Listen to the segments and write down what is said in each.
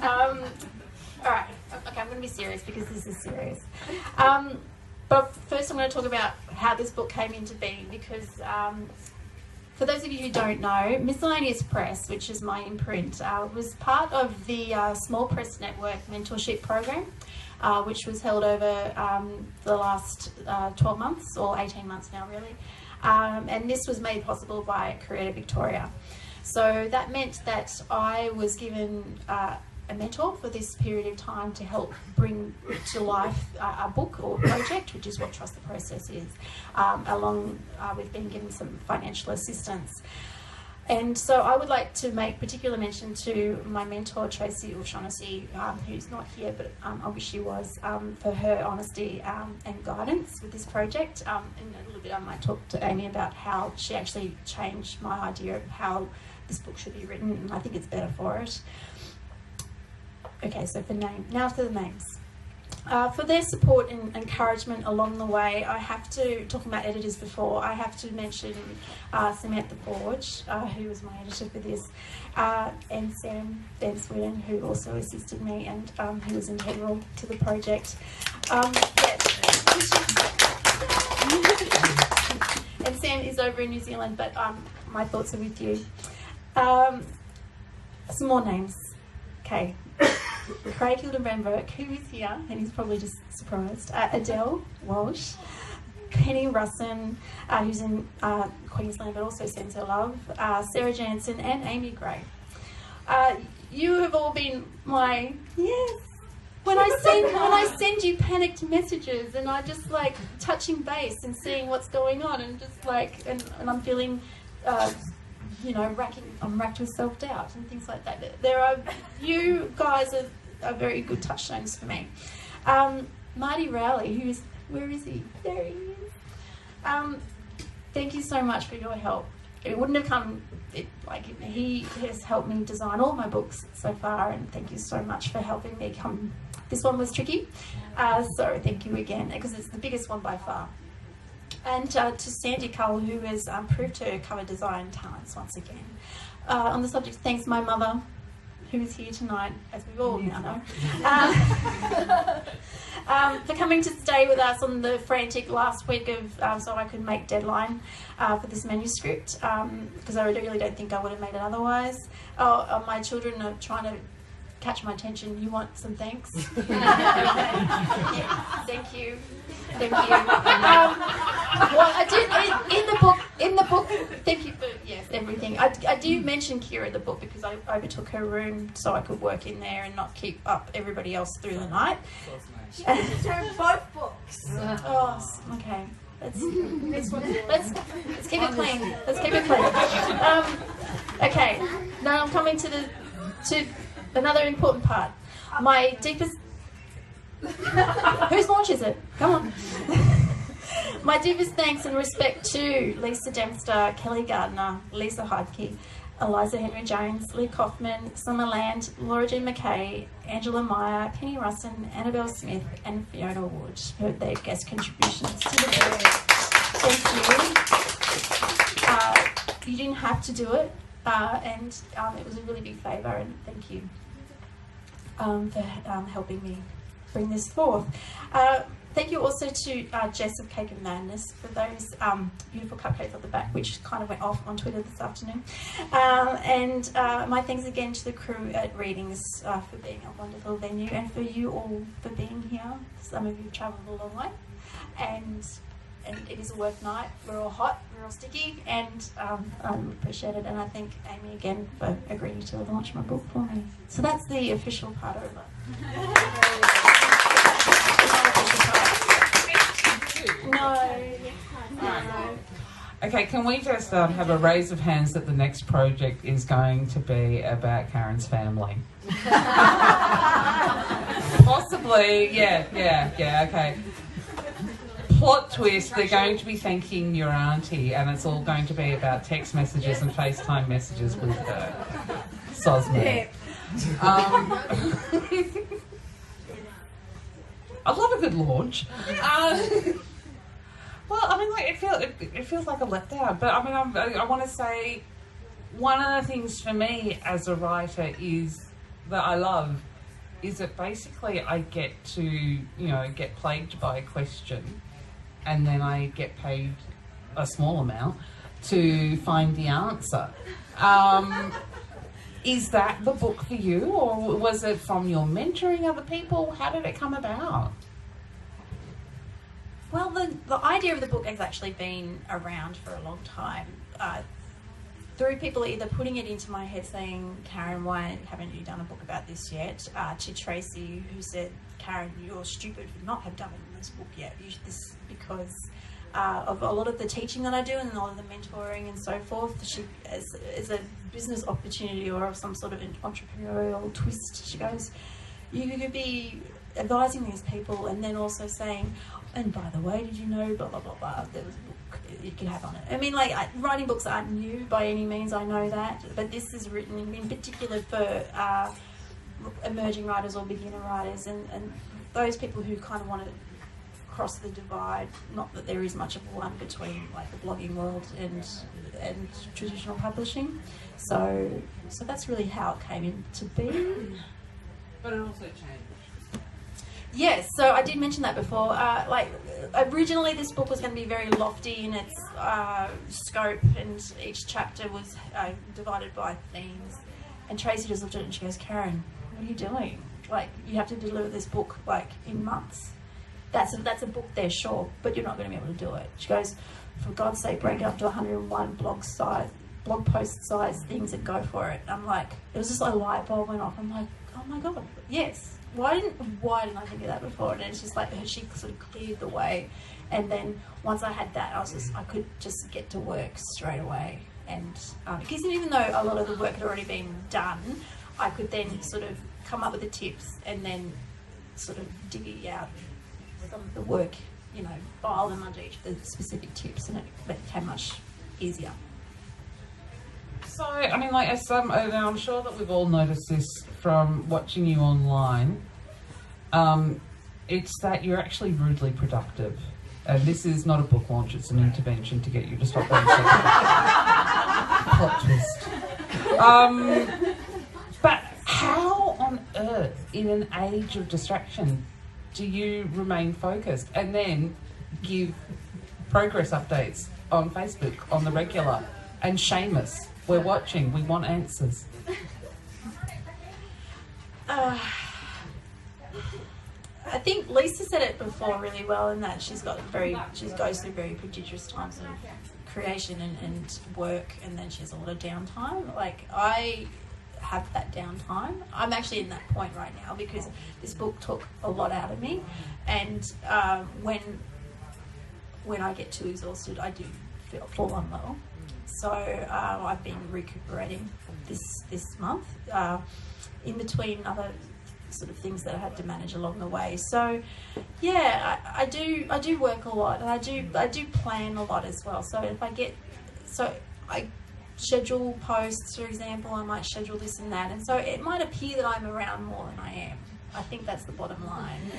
All right, okay, I'm going to be serious because this is serious. But first I'm going to talk about how this book came into being because for those of you who don't know, Miscellaneous Press, which is my imprint, was part of the Small Press Network mentorship program, which was held over the last 12 months, or 18 months now really. And this was made possible by Creative Victoria. So that meant that I was given a mentor for this period of time to help bring to life a book or project, which is what Trust the Process is, along with being given some financial assistance. And so I would like to make particular mention to my mentor, Tracy O'Shaughnessy, who's not here, but I wish she was, for her honesty and guidance with this project. And a little bit I might talk to Amy about how she actually changed my idea of how this book should be written, and I think it's better for it. Okay, so now for the names. For their support and encouragement along the way, I have to, talking about editors before, I have to mention Samantha Forge, who was my editor for this, and Sam Ben Sweden, who also assisted me and who was integral to the project. And Sam is over in New Zealand, but my thoughts are with you. Some more names. Okay. Craig Hildenbrand, who is here, and he's probably just surprised. Adele Walsh, Penny Russin, who's in Queensland but also sends her love, Sarah Jansen, and Amy Gray. You have all been my yes. When I send you panicked messages, and I just like touching base and seeing what's going on, and just like and I'm feeling. You know, I'm racked with self-doubt and things like that. You guys are very good touchstones for me. Marty Rowley, where is he? There he is. Thank you so much for your help. It wouldn't have come, he has helped me design all my books so far, and thank you so much for helping me come. This one was tricky, so thank you again, because it's the biggest one by far. And to Sandy Cull, who has proved her cover design talents once again. On the subject, thanks my mother, who is here tonight, as we all now know, for coming to stay with us on the frantic last week of so I could make deadline for this manuscript, because I really don't think I would have made it otherwise. My children are trying to catch my attention. You want some thanks? Yeah, thank you. Thank you. Well, I did in the book. Thank you for everything. I do mention Kira in the book because I overtook her room so I could work in there and not keep up everybody else through the night. Both books. Oh, okay. Let's keep it clean. Let's keep it clean. Okay. Now I'm coming to another important part. My deepest. Whose launch is it? Come on. My deepest thanks and respect to Lisa Dempster, Kelly Gardner, Lisa Heidke, Eliza Henry-Jones, Lee Kaufman, Summer Land, Laura Jean McKay, Angela Meyer, Penny Russin, Annabelle Smith, and Fiona Wood for their guest contributions to the book. Thank you. You didn't have to do it, and it was a really big favour, and thank you for helping me bring this forth. Thank you also to Jess of Cake and Madness for those beautiful cupcakes at the back, which kind of went off on Twitter this afternoon. And my thanks again to the crew at Readings for being a wonderful venue, and for you all for being here. Some of you have travelled a long way, and it is a work night. We're all hot, we're all sticky, and I appreciate it. And I thank Amy again for agreeing to launch my book for me. So that's the official part over. No. Okay, can we just have a raise of hands that the next project is going to be about Karen's family? Possibly, yeah, okay. Plot twist, they're going to be thanking your auntie, and it's all going to be about text messages and FaceTime messages with her. Sosme. I love a good launch. Well, I mean, like it feels like a letdown, but I mean, I want to say one of the things for me as a writer is that I love is that basically I get to, get plagued by a question, and then I get paid a small amount to find the answer. Is that the book for you, or was it from your mentoring other people? How did it come about? Well, the idea of the book has actually been around for a long time. Through people either putting it into my head saying, Karen, why haven't you done a book about this yet? To Tracy, who said, Karen, you're stupid for not have done this book yet. This because of a lot of the teaching that I do and a lot of the mentoring and so forth. She, as a business opportunity or some sort of an entrepreneurial twist, she goes, you could be advising these people and then also saying, and by the way, did you know, blah, blah, blah, blah, there was a book you could have on it. I mean, like, writing books aren't new by any means, I know that, but this is written in particular for emerging writers or beginner writers and those people who kind of want to cross the divide, not that there is much of one between like the blogging world and traditional publishing. So that's really how it came into being. But it also changed. Yes, so I did mention that before. Like originally, this book was going to be very lofty in its scope, and each chapter was divided by themes. And Tracy just looked at it and she goes, "Karen, what are you doing? Like, you have to deliver this book like in months. That's a book there, sure, but you're not going to be able to do it." She goes, "For God's sake, break it up to 101 blog post size things and go for it." I'm like, it was just a light bulb went off. I'm like, oh my God, yes. Why didn't I think of that before? And it's just like she sort of cleared the way. And then once I had that, I could just get to work straight away. And because even though a lot of the work had already been done, I could then sort of come up with the tips and then sort of dig out some of the work, file them under each of the specific tips, and it became much easier. So, I mean, like, I'm sure that we've all noticed this from watching you online. It's that you're actually rudely productive. And this is not a book launch, it's an intervention to get you to stop being so plot twist. But how on earth, in an age of distraction, do you remain focused and then give progress updates on Facebook on the regular and shame us? We're watching, we want answers. I think Lisa said it before really well in that she goes through very prodigious times of creation and work, and then she has a lot of downtime. Like, I have that downtime. I'm actually in that point right now because this book took a lot out of me, and when I get too exhausted, I do fall unwell. So I've been recuperating this month in between other sort of things that I had to manage along the way. So yeah, I do work a lot, and I do plan a lot as well. So I schedule posts, for example. I might schedule this and that, and so it might appear that I'm around more than I am. I think that's the bottom line.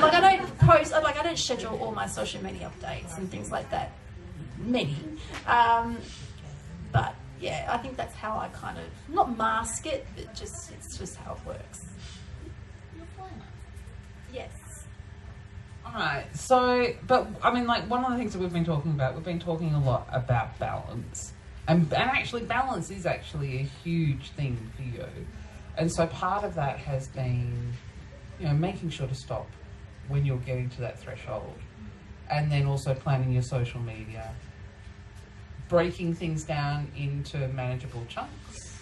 Like, I don't schedule all my social media updates and things like that. Many, but yeah, I think that's how I kind of not mask it, but it's just how it works. Yes. All right. So, but I mean, like, one of the things that we've been talking a lot about balance, and actually, balance is actually a huge thing for you, and so part of that has been, making sure to stop when you're getting to that threshold, and then also planning your social media. Breaking things down into manageable chunks.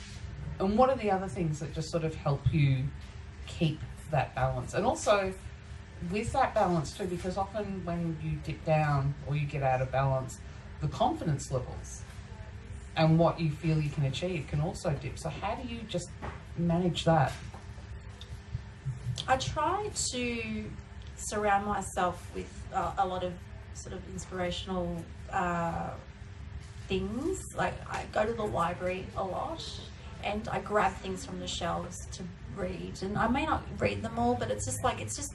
And what are the other things that just sort of help you keep that balance? And also with that balance too, because often when you dip down or you get out of balance, the confidence levels and what you feel you can achieve can also dip. So how do you just manage that? I try to surround myself with a lot of sort of inspirational things. Like, I go to the library a lot and I grab things from the shelves to read, and I may not read them all, but it's just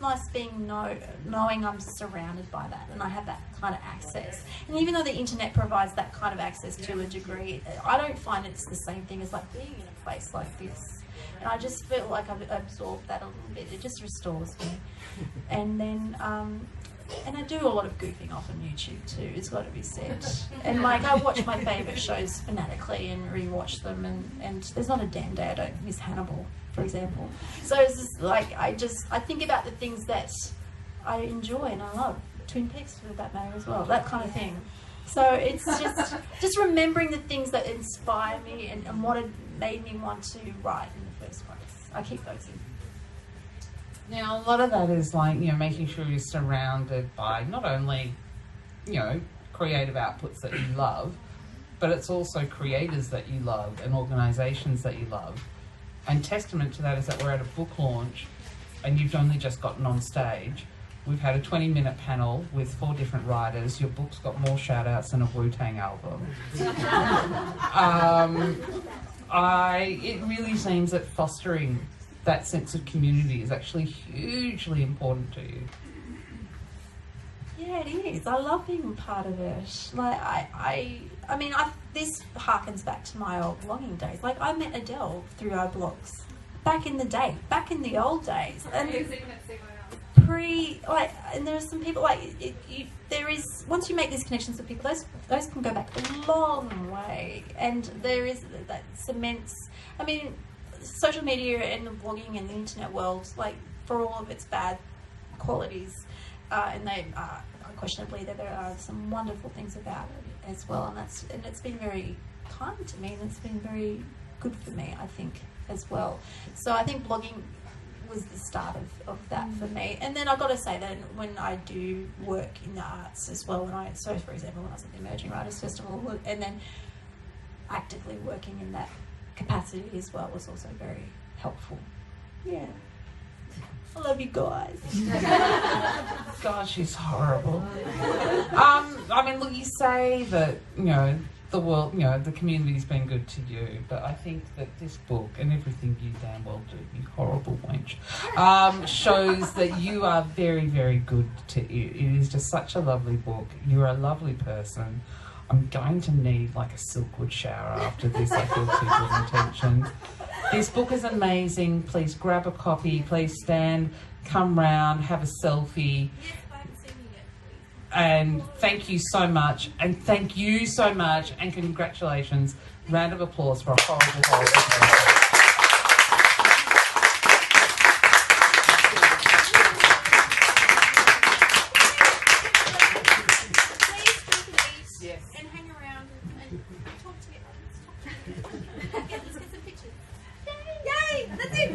nice being knowing I'm surrounded by that and I have that kind of access. And even though the internet provides that kind of access to a degree, I don't find it's the same thing as like being in a place like this. And I just feel like I've absorbed that a little bit. It just restores me. And then, and I do a lot of goofing off on YouTube too, it's got to be said. And like, I watch my favourite shows fanatically and rewatch them, and there's not a damn day I don't miss Hannibal, for example. So it's just like, I think about the things that I enjoy and I love. Twin Peaks for that matter as well, that kind of thing. So it's just remembering the things that inspire me and what had made me want to write in the first place. I keep those in. Now, a lot of that is like, making sure you're surrounded by not only, creative outputs that you love, but it's also creators that you love and organisations that you love. And testament to that is that we're at a book launch and you've only just gotten on stage. We've had a 20-minute panel with 4 different writers. Your book's got more shout-outs than a Wu-Tang album. It really seems that fostering that sense of community is actually hugely important to you. Yeah, it is. I love being part of it. Like, this harkens back to my old blogging days. Like, I met Adele through our blogs back in the day, back in the old days. And and there are some people once you make these connections with people, those can go back a long way, and there is that cements. I mean, social media and the blogging and the internet world, like, for all of its bad qualities, and they are unquestionably there are some wonderful things about it as well, and it's been very kind to me, and it's been very good for me, I think, as well. So I think blogging was the start of that for me. And then I've got to say that when I do work in the arts as well, so for example, when I was at the Emerging Writers Festival, and then actively working in that capacity as well was also very helpful. Yeah. I love you guys. Gosh, she's horrible. Look, you say that, the world, the community's been good to you, but I think that this book and everything you damn well do, you horrible wench, shows that you are very, very good to it. It is just such a lovely book. You're a lovely person. I'm going to need like a Silkwood shower after this. I feel too good intentioned. This book is amazing. Please grab a copy. Please stand, come round, have a selfie. And thank you so much. And thank you so much. And congratulations. Round of applause for a horrible person. Yay! That's it!